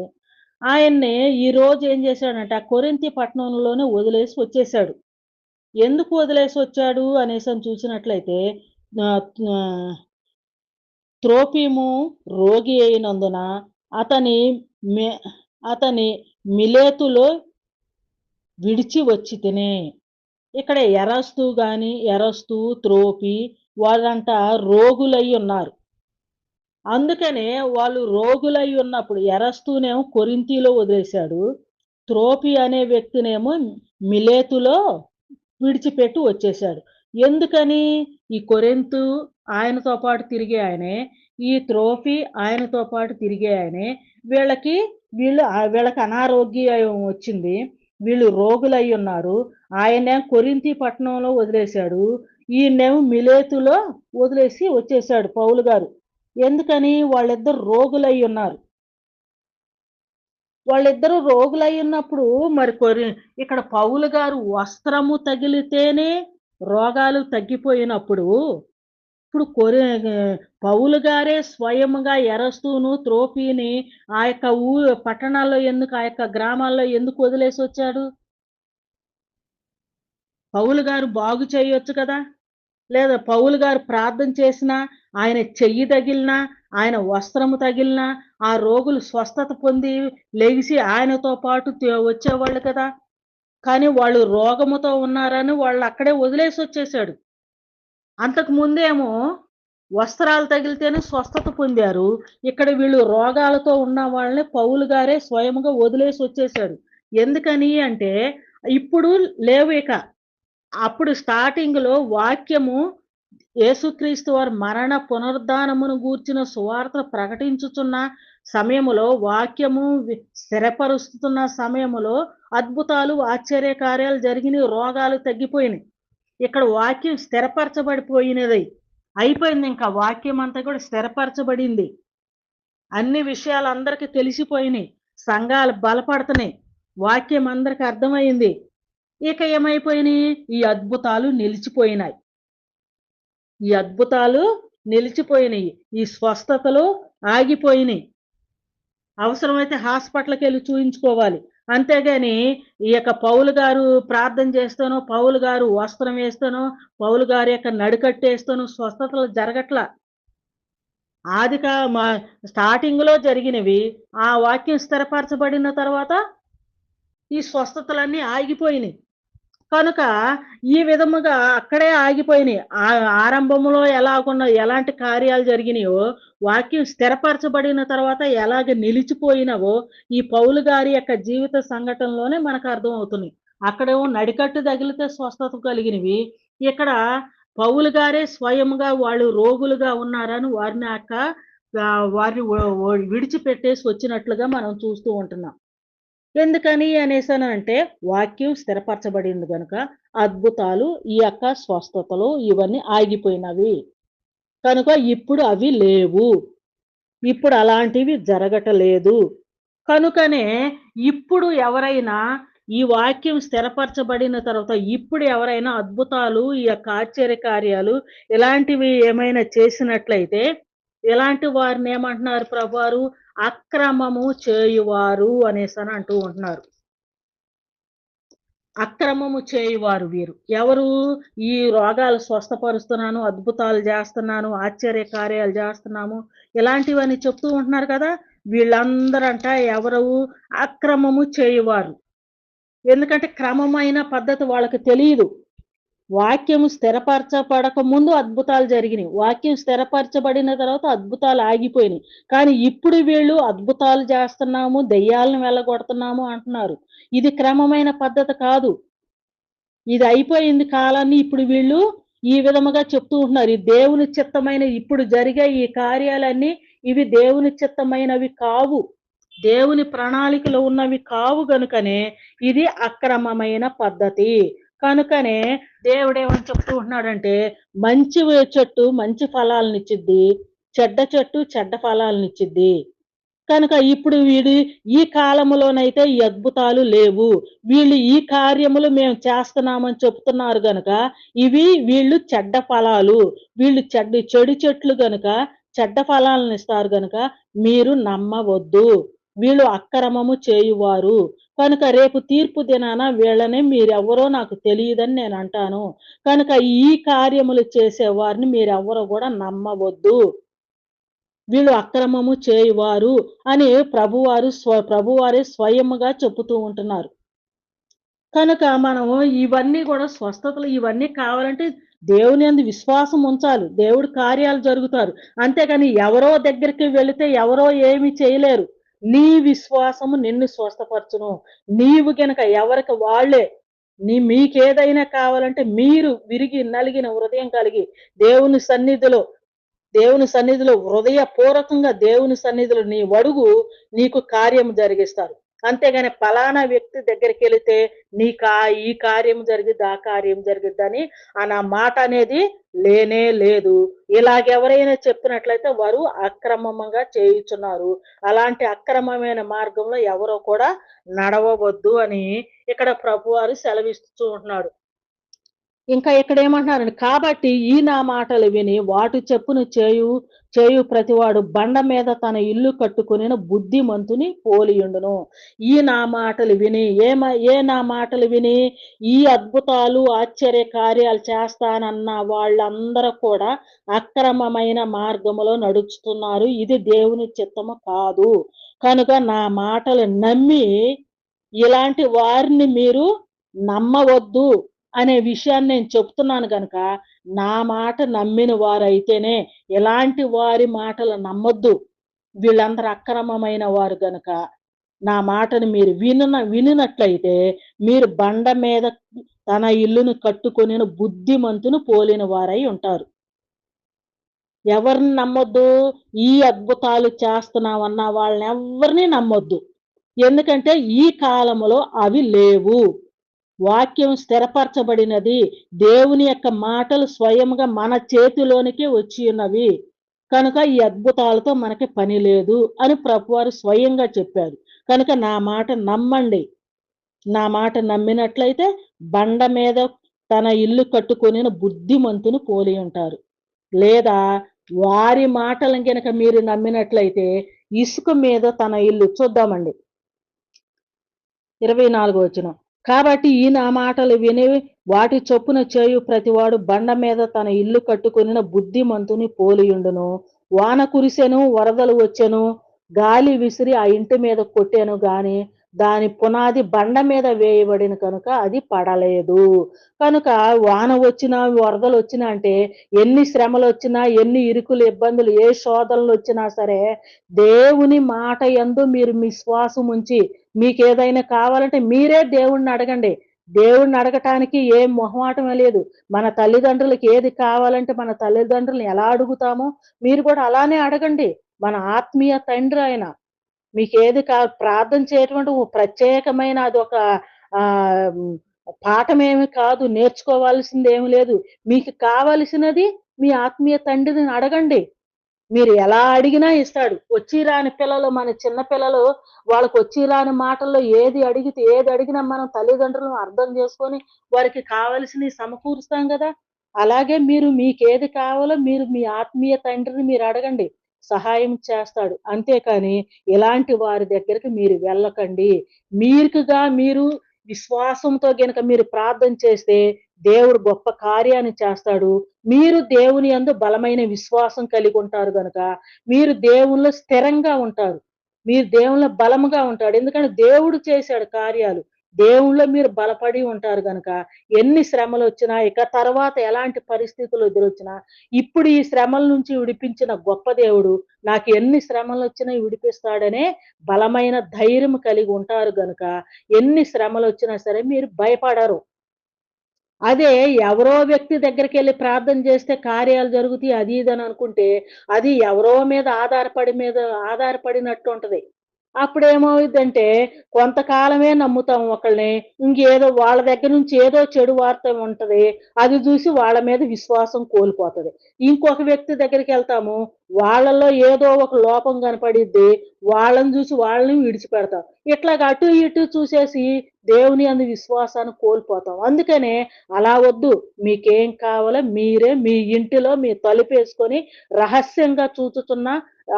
ఆయన్ని ఈరోజు ఏం చేశాడంటే ఆ కొరింథీ పట్టణంలోనే వదిలేసి వచ్చేసాడు. ఎందుకు వదిలేసి వచ్చాడు అనేసని చూసినట్లయితే ఆహ్, ఆహ్, త్రోఫిము రోగి అయినందున అతని మె అతని మిలేతులో విడిచి వచ్చితిని. ఇక్కడ ఎరస్తు, త్రోఫి వాళ్ళంతా రోగులై ఉన్నారు. అందుకనే వాళ్ళు రోగులై ఉన్నప్పుడు ఎరస్తునేమో కొరింథీలో వదిలేశాడు. త్రోఫి అనే వ్యక్తినేమో మిలేతులో విడిచిపెట్టి వచ్చేశాడు. ఎందుకని? ఈ కొరింథు ఆయనతో పాటు తిరిగే ఆయనే. ఈ త్రోఫి ఆయనతో పాటు తిరిగే ఆయనే. వీళ్ళకి వీళ్ళకి అనారోగ్యం వచ్చింది. వీళ్ళు రోగులై ఉన్నారు. ఆయనేమో కొరింథీ పట్టణంలో వదిలేశాడు. ఈయన్నేమో మిలేతులో వదిలేసి వచ్చేసాడు పౌలు గారు. ఎందుకని? వాళ్ళిద్దరు రోగులై ఉన్నారు. వాళ్ళిద్దరూ రోగులై ఉన్నప్పుడు మరి ఇక్కడ పౌలు గారు వస్త్రము తగిలితేనే రోగాలు తగ్గిపోయినప్పుడు, ఇప్పుడు పౌలు గారే స్వయముగా ఎరస్తును, త్రోఫీని ఆ యొక్క పట్టణాల్లో ఎందుకు ఆ యొక్క గ్రామాల్లో ఎందుకు వదిలేసొచ్చాడు? పౌలు గారు బాగు చేయొచ్చు కదా! లేదా పౌలు గారు ప్రార్థన చేసినా, ఆయన చెయ్యి తగిలినా, ఆయన వస్త్రము తగిలినా, ఆ రోగులు స్వస్థత పొంది లెగిసి ఆయనతో పాటు వచ్చేవాళ్ళు కదా! కానీ వాళ్ళు రోగముతో ఉన్నారని వాళ్ళక్కడే వదిలేసొచ్చేసాడు. అంతకు ముందేమో వస్త్రాలు తగిలితేనే స్వస్థత పొందారు. ఇక్కడ వీళ్ళు రోగాలతో ఉన్న వాళ్ళని పౌలు గారే స్వయముగా వదిలేసొచ్చేసాడు. ఎందుకని అంటే, ఇప్పుడు లేవు ఇక. అప్పుడు స్టార్టింగ్‌లో వాక్యము యేసుక్రీస్తు వారి మరణ పునరుద్ధానమును గూర్చిన సువార్త ప్రకటించుచున్న సమయములో వాక్యము స్థిరపరుస్తున్న సమయములో అద్భుతాలు, ఆశ్చర్య కార్యాలు జరిగినయి. రోగాలు తగ్గిపోయినాయి. ఇక్కడ వాక్యం స్థిరపరచబడిపోయినది. అయిపోయిందింక. వాక్యం అంతా కూడా స్థిరపరచబడింది. అన్ని విషయాలు అందరికి తెలిసిపోయినాయి. సంఘాలు బలపడుతున్నాయి. వాక్యం అందరికి అర్థమైంది. ఇక ఏమైపోయినాయి? ఈ అద్భుతాలు నిలిచిపోయినాయి. ఈ అద్భుతాలు నిలిచిపోయినాయి. ఈ స్వస్థతలు ఆగిపోయినాయి. అవసరమైతే హాస్పిటల్‌కెళ్ళి చూయించుకోవాలి. అంతేగాని ఈ యొక్క పౌలు గారు ప్రార్థన చేస్తేనో, పౌలు గారు వస్త్రం వేస్తేనో, పౌలు గారి యొక్క నడికట్టేస్తేనో స్వస్థతలు జరగట్ల. ఆదిక మా స్టార్టింగ్‌లో జరిగినవి ఆ వాక్యం స్థిరపరచబడిన తర్వాత ఈ స్వస్థతలన్నీ ఆగిపోయినాయి. కనుక ఈ విధముగా అక్కడే ఆగిపోయినాయి. ఆరంభంలో ఎలాంటి కార్యాలు జరిగినాయో, వాక్యం స్థిరపరచబడిన తర్వాత ఎలాగ నిలిచిపోయినవో, ఈ పౌలు గారి యొక్క జీవిత సంఘటనలోనే మనకు అర్థమవుతున్నాయి. అక్కడేమో నడికట్టు తగిలితే స్వస్థత కలిగినవి. ఇక్కడ పౌలు గారే స్వయంగా వాళ్ళు రోగులుగా ఉన్నారని వారిని విడిచిపెట్టేసి వచ్చినట్లుగా మనం చూస్తూ ఉంటున్నాం. ఎందుకని అనేసనంటే వాక్యం స్థిరపరచబడింది గనుక అద్భుతాలు, ఈ యొక్క స్వస్థతలు ఇవన్నీ ఆగిపోయినవి. కనుక ఇప్పుడు అవి లేవు. ఇప్పుడు అలాంటివి జరగటలేదు. కనుకనే ఇప్పుడు ఎవరైనా ఈ వాక్యం స్థిరపరచబడిన తర్వాత ఇప్పుడు ఎవరైనా అద్భుతాలు, ఈ యొక్క ఆశ్చర్య కార్యాలు ఇలాంటివి ఏమైనా చేసినట్లయితే, ఇలాంటి వారినేమంటున్నారు ప్రభువారు? అక్రమము చేయువారు అనేసని అంటూ ఉంటున్నారు. అక్రమము చేయువారు వీరు. ఎవరు? ఈ రోగాలు స్వస్థపరుస్తున్నాను, అద్భుతాలు జేస్తున్నాను, ఆశ్చర్య కార్యాలు జేస్తున్నాము, ఇలాంటివన్నీ చెప్తూ ఉంటున్నారు కదా! వీళ్ళందరంట ఎవరు? అక్రమము చేయువారు. ఎందుకంటే క్రమమైన పద్ధతి వాళ్ళకి తెలీదు. వాక్యము స్థిరపరచబడక ముందు అద్భుతాలు జరిగినాయి. వాక్యం స్థిరపరచబడిన తర్వాత అద్భుతాలు ఆగిపోయినాయి. కానీ ఇప్పుడు వీళ్ళు అద్భుతాలు చేస్తున్నాము, దెయ్యాలను వెళ్ళగొడుతున్నాము అంటున్నారు. ఇది క్రమమైన పద్ధతి కాదు. ఇది అయిపోయింది కాలాన్ని ఇప్పుడు వీళ్ళు ఈ విధముగా చెప్తూ ఉంటున్నారు. ఈ దేవుని చిత్తమైన ఇప్పుడు జరిగే ఈ కార్యాలన్నీ ఇవి దేవుని చిత్తమైనవి కావు. దేవుని ప్రణాళికలో ఉన్నవి కావు గనుకనే ఇది అక్రమమైన పద్ధతి. కనుకనే దేవుడేమని చెప్తూ ఉంటున్నాడంటే, మంచి చెట్టు మంచి ఫలాలనిచ్చిద్ది. చెడ్డ చెట్టు చెడ్డ ఫలాలనిచ్చిద్ది. కనుక ఇప్పుడు ఈ కాలములోనైతే ఈ అద్భుతాలు లేవు. వీళ్ళు ఈ కార్యములు మేము చేస్తున్నామని చెప్తున్నారు గనక, వీళ్ళు చెడ్డ ఫలాలు. వీళ్ళు చెడు చెట్లు గనక చెడ్డ ఫలాలనిస్తారు గనక మీరు నమ్మవద్దు. వీళ్ళు అక్రమము చేయువారు. కనుక రేపు తీర్పు దినాన వీళ్ళని మీరెవ్వరో నాకు తెలీదని నేనంటాను. కనుక ఈ కార్యములు చేసేవారిని మీరెవ్వరు గూడా నమ్మవద్దు. వీళ్ళు అక్రమము చేయువారు అని ప్రభువారే స్వయముగా చెప్పుతూ ఉంటున్నారు. కనుక మనము ఇవన్నీ గూడా స్వస్థతలు ఇవన్నీ కావాలంటే దేవుని యందు విశ్వాసం ఉంచాలి. దేవుడి కార్యాలు జరుగుతారు. అంతేగాని ఎవరో దగ్గరికి వెళితే ఎవరో ఏమి చేయలేరు. నీ విశ్వాసము నిన్ను స్వస్థపరచును. నీవు గనక ఎవరికి వాళ్ళే మీకేదైనా కావాలంటే మీరు విరిగి నలిగిన హృదయం కలిగి దేవుని సన్నిధిలో దేవుని సన్నిధిలో హృదయపూర్వకంగా దేవుని సన్నిధిలో నీకు కార్యం జరిగిస్తారు. అంతేగాని పలానా వ్యక్తి దగ్గరికెళితే ఈ కార్యం జరిగిద్ది, ఆ కార్యం జరిగిద్దని ఆ మాట అనేది లేనే లేదు. ఇలాగెవరైనా చెప్పినట్లయితే వారు అక్రమంగా చేయుచున్నారు. అలాంటి అక్రమమైన మార్గంలో ఎవరో కూడా నడవవద్దు అని ఇక్కడ ప్రభువారు సెలవిస్తూ ఉంటున్నాడు. ఇంకా ఇక్కడేమంటున్నారండి, కాబట్టి నా మాటలు విని వాటి చెప్పున చేయు ప్రతివాడు బండ మీద తన ఇల్లు కట్టుకొనిన బుద్ధిమంతుని పోలియుండును. నా మాటలు విని నా మాటలు విని ఈ అద్భుతాలు, ఆశ్చర్య కార్యాలు చేస్తానన్న వాళ్ళందరూ కూడా అక్రమమైన మార్గములో నడుచుతున్నారు. ఇది దేవుని చిత్తము కాదు. కనుక నా మాటలు నమ్మి ఇలాంటి వారిని మీరు నమ్మవద్దు అనే విషయాన్ని నేను చెప్తున్నాను గనక, నా మాట నమ్మిన వారైతేనే ఎలాంటి వారి మాటలు నమ్మొద్దు. వీళ్ళందరూ అక్రమమైన వారు గనక, నా మాటను మీరు వినినట్లయితే మీరు బండ మీద తన ఇల్లును కట్టుకొనిన బుద్ధిమంతుని పోలిన వారై ఉంటారు. ఎవరిని నమ్మొద్దు? ఈ అద్భుతాలు చేస్తున్నామన్న వాళ్ళనెవ్వరిని నమ్మొద్దు. ఎందుకంటే ఈ కాలములో అవి లేవు. వాక్యం స్థిరపరచబడినది. దేవుని యొక్క మాటలు స్వయంగా మన చేతిలోనికి వచ్చి ఉన్నవి. కనుక ఈ అద్భుతాలతో మనకి పని లేదు అని ప్రభువారు స్వయంగా చెప్పారు. కనుక నా మాట నమ్మండి. నా మాట నమ్మినట్లయితే బండ మీద తన ఇల్లు కట్టుకొనిన బుద్ధిమంతుని పోలి ఉంటారు. లేదా వారి మాటలను గనక మీరు నమ్మినట్లయితే ఇసుక మీద తన ఇల్లు చూద్దామండి. 24 వచనం. కాబట్టి నా మాటలు విని వాటి చొప్పున చేయు ప్రతివాడు బండ మీద తన ఇల్లు కట్టుకొనిన బుద్ధిమంతుని పోలియుండును. వాన కురిసెను, వరదలు వచ్చెను, గాలి విసిరి ఆ ఇంటి మీద కొట్టెను గాని దాని పునాది బండ మీద వేయబడిన కనుక అది పడలేదు. కనుక వాన వచ్చినా, వరదలు వచ్చినా అంటే ఎన్ని శ్రమలు వచ్చినా, ఎన్ని ఇరుకులు, ఇబ్బందులు, ఏ శోధనలు వచ్చినా సరే దేవుని మాట యందు మీరు విశ్వాసం ఉంచి మీకేదైనా కావాలంటే మీరే దేవుణ్ణి అడగండి. దేవుణ్ణి అడగటానికి ఏం మొహమాటమే లేదు. మన తల్లిదండ్రులకి ఏది కావాలంటే మన తల్లిదండ్రులని ఎలా అడుగుతామో మీరు కూడా అలానే అడగండి. మన ఆత్మీయ తండ్రి ఆయన. మీకేది ప్రార్థన చేయటువంటి ప్రత్యేకమైన అదొక ఆహ్, పాఠమేమి కాదు. నేర్చుకోవాల్సిందేమి లేదు. మీకు కావలసినది మీ ఆత్మీయ తండ్రిని అడగండి. మీరు ఎలా అడిగినా ఇస్తాడు. వచ్చి రాని పిల్లలు మన చిన్న పిల్లలు వాళ్ళకొచ్చి రాని మాటల్లో ఏది అడిగినా మనం తల్లిదండ్రులను అర్థం చేసుకొని వారికి కావాల్సినవి సమకూరుస్తాం గదా! అలాగే మీకేది కావాలో మీరు మీ ఆత్మీయ తండ్రిని మీరు అడగండి. సహాయం చేస్తాడు. అంతేకాని ఇలాంటి వారి దగ్గరికి మీరు వెళ్ళకండి. మీరు విశ్వాసంతో గనక మీరు ప్రార్థన చేస్తే దేవుడు గొప్ప కార్యాన్ని చేస్తాడు. మీరు దేవుని యందు బలమైన విశ్వాసం కలిగి ఉంటారు గనక, మీరు దేవునిలో స్థిరంగా ఉంటారు. మీరు దేవునిలో బలముగా ఉంటాడు. ఎందుకంటే దేవుడు చేశాడు కార్యాలు. దేవునిలో మీరు బలపడి ఉంటారు గనక, ఎన్ని శ్రమలొచ్చినా, ఇక తర్వాత ఎలాంటి పరిస్థితులు ఎదురొచ్చినా, ఇప్పుడు ఈ శ్రమల నుంచి విడిపించిన గొప్ప దేవుడు నాకు ఎన్ని శ్రమలొచ్చినా విడిపిస్తాడనే బలమైన ధైర్యం కలిగి ఉంటారు గనుక, ఎన్ని శ్రమలొచ్చినా సరే మీరు భయపడరు. అదే ఎవరో వ్యక్తి దగ్గరికెళ్లి ప్రార్థన చేస్తే కార్యాలు జరుగుతాయి అది ఇది అని అనుకుంటే, అది ఎవరో మీద ఆధారపడినట్టుంటది. అప్పుడేమవుద్దంటే కొంతకాలమే నమ్ముతాం ఒకళ్ళని. ఇంకేదో వాళ్ళ దగ్గర నుంచి ఏదో చెడు వార్త ఉంటది. అది జూసి వాళ్ళ మీద విశ్వాసం కోల్పోతది. ఇంకొక వ్యక్తి దగ్గరికెళ్తాము. వాళ్ళలో ఏదో ఒక లోపం కనపడిద్ది. వాళ్ళని జూసి వాళ్ళని విడిచిపెడతాం. ఇట్లాగ అటు ఇటు చూసేసి దేవుని యందు విశ్వాసాన్ని కోల్పోతాం. అందుకనే అలా వద్దు. మీకేం కావాలో మీరే మీ ఇంటిలో మీరు తలుపేసుకొని రహస్యంగా చూచుచున్న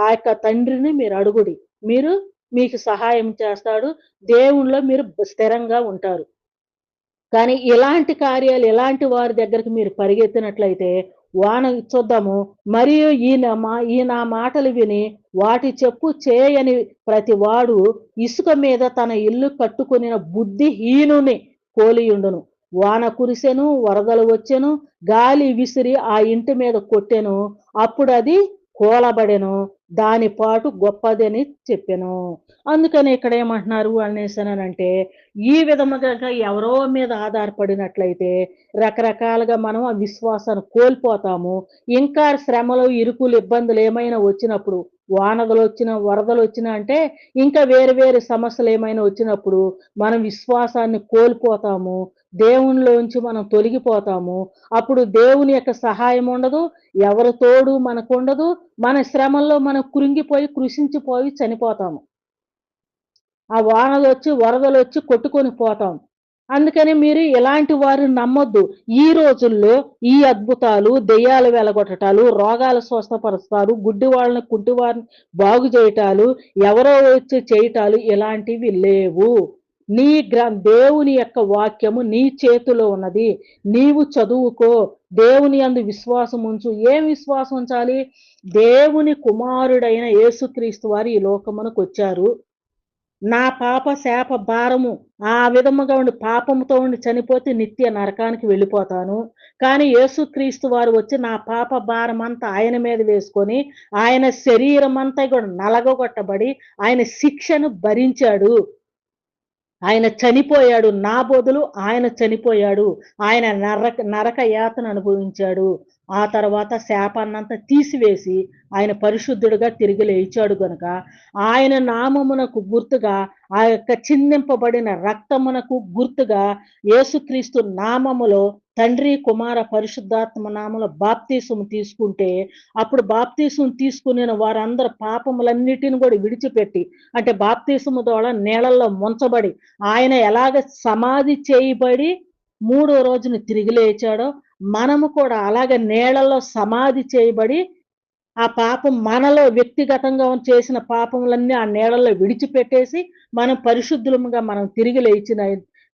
ఆ యొక్క తండ్రిని మీరు అడుగుడి. మీరు మీకు సహాయం చేస్తాడు. దేవునిలో మీరు స్థిరంగా ఉంటారు. కానీ ఇలాంటి కార్యాలు, ఇలాంటి వారి దగ్గరికి మీరు పరిగెత్తినట్లయితే వాన చూద్దాము. మరియు ఈయన మాటలు విని వాటి చెప్పు చేయని ప్రతి వాడు ఇసుక మీద తన ఇల్లు కట్టుకొనిన బుద్ధిహీనుని పోలియుండును. వాన కురిసెను, వరదలు వచ్చెను, గాలి విసిరి ఆ ఇంటి మీద కొట్టెను. అప్పుడది కూలబడెను. దాని పాటు గొప్పదని చెప్పెను. అందుకని ఇక్కడ ఏమంటున్నారు అనేసనంటే, ఈ విధముగా ఎవరో మీద ఆధారపడినట్లయితే రకరకాలుగా మనం ఆ విశ్వాసాన్ని కోల్పోతాము. ఇంకా శ్రమలు, ఇరుకులు, ఇబ్బందులు ఏమైనా వచ్చినప్పుడు వానదలొచ్చినా, వరదలొచ్చినా అంటే ఇంకా వేరు వేరు సమస్యలు ఏమైనా వచ్చినప్పుడు మనం విశ్వాసాన్ని కోల్పోతాము. దేవునిలోంచి మనం తొలగిపోతాము. అప్పుడు దేవుని యొక్క సహాయం ఉండదు. ఎవరి తోడు మనకుండదు. మన శ్రమల్లో మనం కృంగిపోయి, కృషించిపోయి చనిపోతాము. ఆ వానలొచ్చి, వరదలొచ్చి కొట్టుకొని పోతాం. అందుకని మీరు ఇలాంటి వారిని నమ్మొద్దు. ఈ రోజుల్లో ఈ అద్భుతాలు, దెయ్యాలు వెలగొట్టటాలు, రోగాలు స్వస్థపరుస్తారు, గుడ్డివాళ్ళని, కుంటివారిని బాగు జేయటాలు, ఎవరో వచ్చి చేయటాలు ఇలాంటివి లేవు. నీ దేవుని యొక్క వాక్యము నీ చేతిలో ఉన్నది. నీవు చదువుకో. దేవుని యందు విశ్వాసం ఉంచు. ఏం విశ్వాసం ఉంచాలి? దేవుని కుమారుడైన యేసుక్రీస్తు వారు ఈ లోకమునకొచ్చారు. నా పాప శాప భారము ఆ విధముగా ఉండి పాపముతో ఉండి చనిపోతే నిత్య నరకానికి వెళ్ళిపోతాను. కానీ యేసుక్రీస్తు వారు వచ్చి నా పాప భారమంతా ఆయన మీద వేసుకొని, ఆయన శరీరమంతా కూడా నలగగొట్టబడి, ఆయన శిక్షను భరించాడు. ఆయన చనిపోయాడు. నా బదులు ఆయన చనిపోయాడు. ఆయన నరక యాతన అనుభవించాడు. ఆ తర్వాత శాపాన్నంతా తీసివేసి ఆయన పరిశుద్ధుడుగా తిరిగి లేచాడు గనుక ఆయన నామమునకు గుర్తుగా ఆ యొక్క చిందింపబడిన రక్తమునకు గుర్తుగా యేసుక్రీస్తు నామములో తండ్రి, కుమార, పరిశుద్ధాత్మ నామములో బాప్తీసము తీసుకుంటే అప్పుడు బాప్తీసం తీసుకునిన వారందరూ పాపములన్నిటిని కూడా విడిచిపెట్టి అంటే బాప్తీసము ద్వారా నీళ్ళల్లో ముంచబడి ఆయన ఎలాగ సమాధి చేయబడి మూడో రోజున తిరిగి లేచాడో మనము కూడా అలాగే నీళ్ళలో సమాధి చేయబడి ఆ పాపం మనలో వ్యక్తిగతంగా చేసిన పాపములన్నీ ఆ నీళ్ళలో విడిచిపెట్టేసి మనం పరిశుద్ధులముగా మనం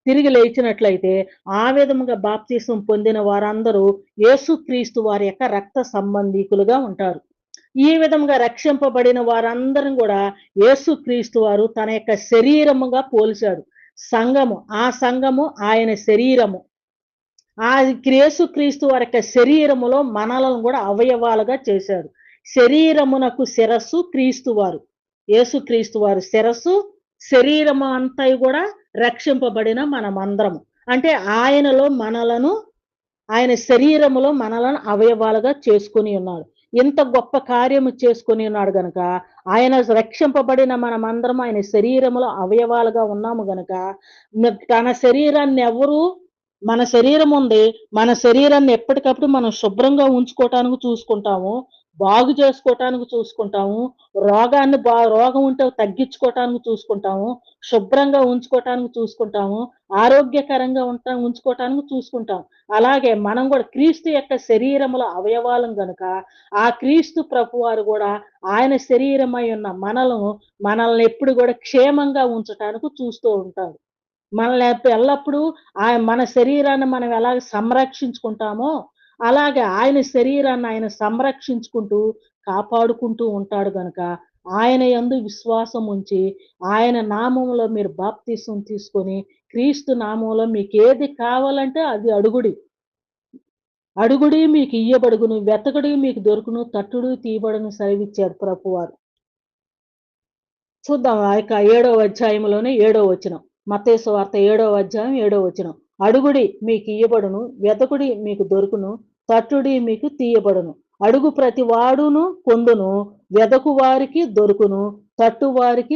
తిరిగి లేచినట్లయితే ఆ విధముగా బాప్తీసం పొందిన వారందరూ యేసుక్రీస్తు వారి యొక్క రక్త సంబంధీకులుగా ఉంటారు. ఈ విధంగా రక్షింపబడిన వారందరం కూడా యేసుక్రీస్తు వారు తన యొక్క శరీరముగా పోల్చాడు. సంఘము, ఆ సంఘము ఆయన శరీరము. ఆ యేసుక్రీస్తు వారి యొక్క శరీరములో మనలను కూడా అవయవాలుగా చేశాడు. శరీరమునకు శిరస్సు క్రీస్తు వారు. యేసుక్రీస్తు వారు శిరస్సు, శరీరము అంతా కూడా రక్షింపబడిన మనమందరము. అంటే ఆయనలో మనలను ఆయన శరీరములో మనలను అవయవాలుగా చేసుకొని ఉన్నాడు. ఇంత గొప్ప కార్యము చేసుకొని ఉన్నాడు గనక, ఆయన రక్షింపబడిన మనమందరం ఆయన శరీరములో అవయవాలుగా ఉన్నాము గనక, తన శరీరాన్ని ఎవరు మన శరీరం ఉంది. మన శరీరాన్ని ఎప్పటికప్పుడు మనం శుభ్రంగా ఉంచుకోవటానికి చూసుకుంటాము. బాగు చేసుకోవటానికి చూసుకుంటాము. రోగం ఉంటే తగ్గించుకోవటానికి చూసుకుంటాము. శుభ్రంగా ఉంచుకోవటానికి చూసుకుంటాము. ఆరోగ్యకరంగా ఉంచుకోవటానికి చూసుకుంటాం. అలాగే మనం కూడా క్రీస్తు యొక్క శరీరముల అవయవాలం గనుక, ఆ క్రీస్తు ప్రభువారు కూడా ఆయన శరీరమై ఉన్న మనల్ని ఎప్పుడు కూడా క్షేమంగా ఉంచటానికి చూస్తూ ఉంటాడు. మనల్ని ఎల్లప్పుడూ మన శరీరాన్ని మనం ఎలాగ సంరక్షించుకుంటామో, అలాగే ఆయన శరీరాన్ని ఆయన సంరక్షించుకుంటూ, కాపాడుకుంటూ ఉంటాడు గనక, ఆయన యందు విశ్వాసం ఉంచి, ఆయన నామములో మీరు బాప్తీసం తీసుకొని, క్రీస్తు నామంలో మీకేది కావాలంటే అది అడుగుడి. అడుగుడి మీకు ఇయ్యబడుగును, వెతకుడి మీకు దొరుకును, తట్టుడు తీయబడును సెలవిచ్చాడు ప్రభువారు. చూద్దాం ఆ యొక్క 7వ అధ్యాయంలోనే 7వ వచనం. మత్తయి సువార్త 7వ అధ్యాయం 7వ వచనం. అడుగుడి మీకియ్యబడును, వెతకుడి మీకు దొరుకును, తట్టుడి మీకు తీయబడును. అడుగు ప్రతి వాడును పొందును, వెదకు వారికి దొరుకును, తట్టువారికి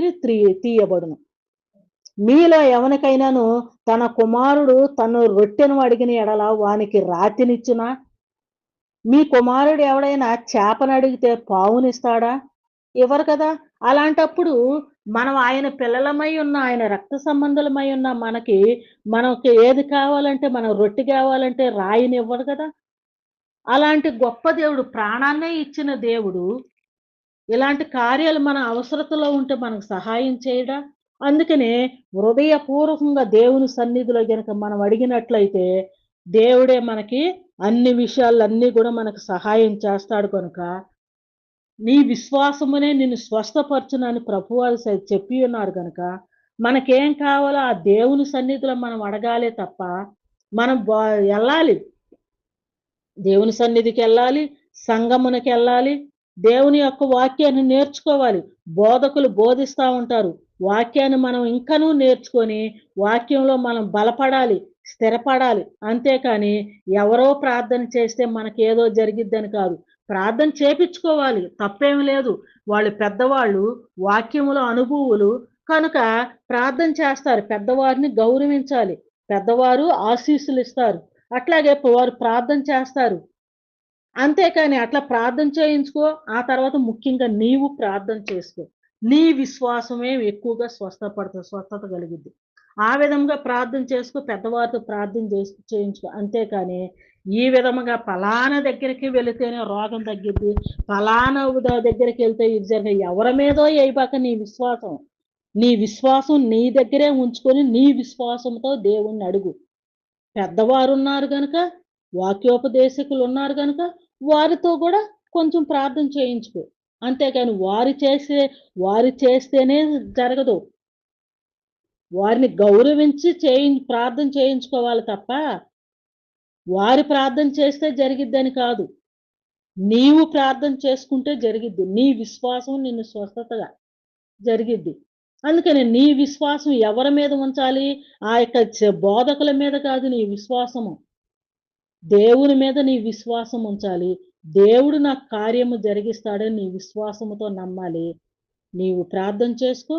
తీయబడును. మీలో ఎవరికైనాను తన కుమారుడు తను రొట్టెను అడిగిన ఎడల వానికి రాతినిచ్చునా? మీ కుమారుడు ఎవడైనా చేపను అడిగితే పావునిస్తాడా? ఇవ్వరు కదా! అలాంటప్పుడు మనం ఆయన పిల్లలమై ఉన్న, ఆయన రక్త సంబంధులమై ఉన్న మనకి ఏది కావాలంటే, మనం రొట్టె కావాలంటే రాయినివ్వడు కదా! అలాంటి గొప్ప దేవుడు, ప్రాణాన్నే ఇచ్చిన దేవుడు, ఇలాంటి కార్యాలు మన అవసరతలో ఉంటే మనకు సహాయం చేయడా? అందుకనే హృదయపూర్వకంగా దేవుని సన్నిధిలో గనక మనం అడిగినట్లయితే, దేవుడే మనకి అన్ని విషయాలన్నీ గూడా మనకు సహాయం చేస్తాడు గనుక, నీ విశ్వాసమునే నిన్ను స్వస్థపరచునని ప్రభువారు చెప్పి ఉన్నారు గనక, మనకేం కావాలో ఆ దేవుని సన్నిధిలో మనం అడగాలే తప్ప, మనం ఎళ్ళాలి. దేవుని సన్నిధికెళ్ళాలి, సంగమునకెళ్ళాలి, దేవుని యొక్క వాక్యాన్ని నేర్చుకోవాలి. బోధకులు బోధిస్తా ఉంటారు. వాక్యాన్ని మనం ఇంకనూ నేర్చుకొని, వాక్యంలో మనం బలపడాలి, స్థిరపడాలి. అంతేకాని ఎవరో ప్రార్థన చేస్తే మనకేదో జరిగిద్దని కాదు. ప్రార్థన చేపిచ్చుకోవాలి. తప్పేమి లేదు. వాళ్ళు పెద్దవాళ్ళు, వాక్యములో అనుభవులు కనుక ప్రార్థన చేస్తారు. పెద్దవారిని గౌరవించాలి. పెద్దవారు ఆశీస్సులిస్తారు. అట్లాగే వారు ప్రార్థన చేస్తారు. అంతేకాని అట్లా ప్రార్థన చేయించుకో, ఆ తర్వాత ముఖ్యంగా నీవు ప్రార్థన చేసుకో. నీ విశ్వాసమే ఎక్కువగా స్వస్థత కలిగిద్ది. ఆ విధంగా ప్రార్థన చేసుకో, పెద్దవారితో ప్రార్థన చేయించుకో. అంతేకాని ఈ విధముగా పలానా దగ్గరికి వెళితేనే రోగం తగ్గిద్ది, పలానా దగ్గరికెళ్తే ఇది ఎవరి మీదో ఎయబాక నీ విశ్వాసం. నీ విశ్వాసం నీ దగ్గరే ఉంచుకొని, నీ విశ్వాసంతో దేవుణ్ణి అడుగు. పెద్దవారున్నారు గనక, వాక్యోపదేశకులున్నారు గనక, వారితో గూడా కొంచెం ప్రార్థన చేయించుకో. అంతేగాని వారు చేస్తేనే జరగదు. వారిని గౌరవించి ప్రార్థన చేయించుకోవాలి తప్ప, వారి ప్రార్థన చేస్తే జరిగిద్దని కాదు. నీవు ప్రార్థన చేసుకుంటే జరిగిద్ది. నీ విశ్వాసం నిన్ను స్వస్థతగా జరిగిద్ది. అందుకని నీ విశ్వాసం ఎవరి మీద ఉంచాలి? ఆ యొక్క బోధకుల మీద కాదు నీ విశ్వాసము. దేవుని మీద నీ విశ్వాసం ఉంచాలి. దేవుడు నాకు కార్యము జరిగిస్తాడని నీ విశ్వాసముతో నమ్మాలి. నీవు ప్రార్థన చేసుకో.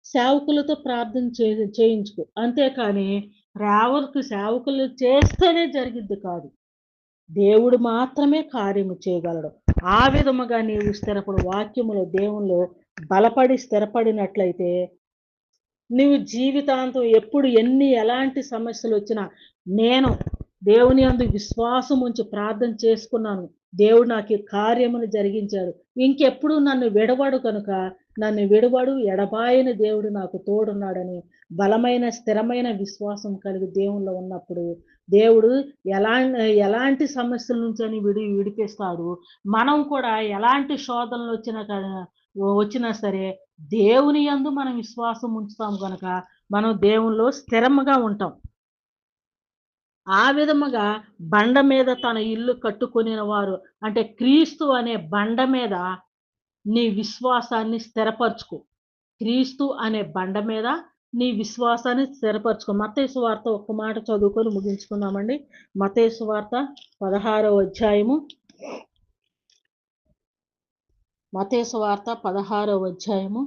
సేవకులతో ప్రార్థన చేయించుకో. అంతేకాని సేవకులు చేస్తేనే జరిగిద్ది కాదు. దేవుడు మాత్రమే కార్యము చేయగలడు. ఆ విధముగా నీవు వాక్యములో దేవునిలో బలపడి స్థిరపడినట్లయితే, నీవు జీవితాంతం ఎప్పుడు ఎలాంటి సమస్యలొచ్చినా, నేను దేవుని యందు విశ్వాసం ఉంచి ప్రార్థన చేసుకున్నాను. దేవుడు నాకు ఈ కార్యమును జరిగించాడు. ఇంకెప్పుడు నన్ను విడవడు కనుక, నన్ను విడవడు, ఎడబాయని దేవుడు నాకు తోడున్నాడని బలమైన, స్థిరమైన విశ్వాసం కలిగి దేవునిలో ఉన్నప్పుడు, దేవుడు ఎలాంటి సమస్యల నుంచని విడిపిస్తాడు. మనం కూడా ఎలాంటి వచ్చినా సరే, దేవుని యందు మనం విశ్వాసం ఉంచుతాం గనక, మనం దేవునిలో స్థిరముగా ఉంటాం. ఆ విధముగా బండ మీద తన ఇల్లు కట్టుకొనిన వారు, అంటే క్రీస్తు అనే బండ మీద నీ విశ్వాసాన్ని స్థిరపరచుకో. క్రీస్తు అనే బండ మీద నీ విశ్వాసాన్ని స్థిరపరచుకో. మత్తయి సువార్త ఒక్క మాట చదువుకొని ముగించుకుందామండి. మత్తయి సువార్త 16వ అధ్యాయము. మత్తయి సువార్త 16వ అధ్యాయము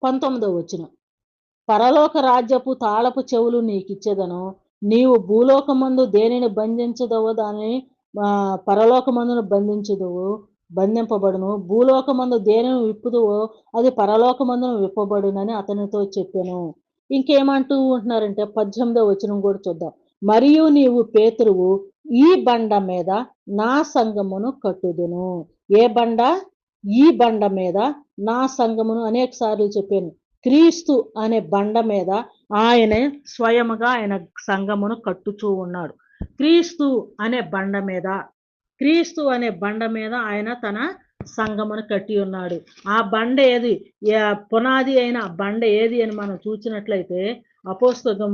19వ వచనం. పరలోక రాజ్యపు తాళపు చెవులు నీకిచ్చెదను. నీవు భూలోకమందు దేనిని బంధించదవో దానిని పరలోకమందును బంధింపబడును. భూలోకమందు దేనిని విప్పుదువో అది పరలోకమందును విప్పబడునని అతనితో చెప్పెను. ఇంకేమంటూ ఉంటున్నారంటే 18వ వచనం కూడా చూద్దాం. మరియు నీవు పేతురువు, ఈ బండ మీద నా సంఘమును కట్టుదును. ఏ బండ? ఈ బండ మీద నా సంఘమును అనేక సార్లు చెప్పాను. క్రీస్తు అనే బండ మీద ఆయనే స్వయముగా ఆయన సంఘమును కట్టుచూ ఉన్నాడు. క్రీస్తు అనే బండ మీద ఆయన తన సంఘమును కట్టి ఉన్నాడు. ఆ బండ ఏది? పునాది అయిన బండ ఏది అని మనం చూసినట్లయితే,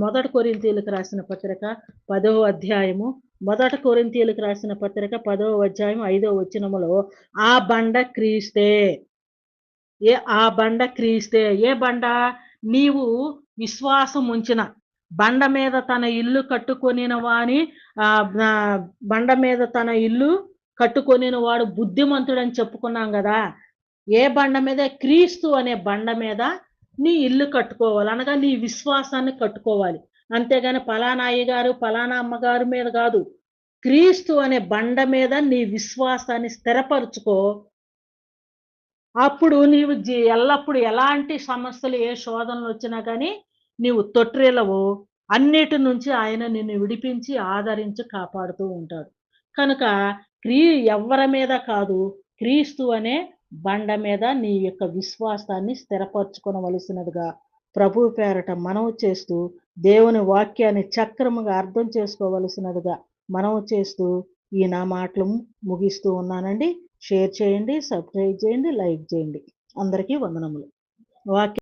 మొదటి కొరింథీయులకు రాసిన పత్రిక 10వ అధ్యాయము, 10వ అధ్యాయం 5వ వచనములో ఆ బండ క్రీస్తే. ఆ బండ క్రీస్తే. ఏ బండ? నీవు విశ్వాసం ఉంచిన, బండ మీద తన ఇల్లు కట్టుకొనిన వాని ఆ ఆ, బండ మీద తన ఇల్లు కట్టుకొనిన వాడు బుద్ధిమంతుడని చెప్పుకున్నాం కదా. ఏ బండ మీద? క్రీస్తు అనే బండ మీద నీ ఇల్లు కట్టుకోవాలి, అనగా నీ విశ్వాసాన్ని కట్టుకోవాలి. అంతేగాని పలానా అయ్యగారు పలానా అమ్మగారు మీద కాదు, క్రీస్తు అనే బండ మీద నీ విశ్వాసాన్ని స్థిరపరుచుకో. అప్పుడు నీవు ఎల్లప్పుడు ఎలాంటి సమస్యలు, ఏ శోధనలు వచ్చినా కానీ నీవు తొట్టిల్లవు. అన్నిటి నుంచి ఆయన నిన్ను విడిపించి ఆదరించి కాపాడుతూ ఉంటాడు. కనుక క్రీ ఎవ్వరి మీద కాదు, క్రీస్తు అనే బండ మీద నీ యొక్క విశ్వాసాన్ని స్థిరపరచుకొనవలసినదిగా ప్రభు పేరట మనవి చేస్తూ, దేవుని వాక్యాన్ని చక్రముగా అర్థం చేసుకోవలసినదిగా మనవి చేస్తూ ఈ నా మాటలు ముగిస్తూ ఉన్నానండి. షేర్ చేయండి, సబ్స్క్రైబ్ చేయండి, లైక్ చేయండి. అందరికీ వందనములు. వాక్య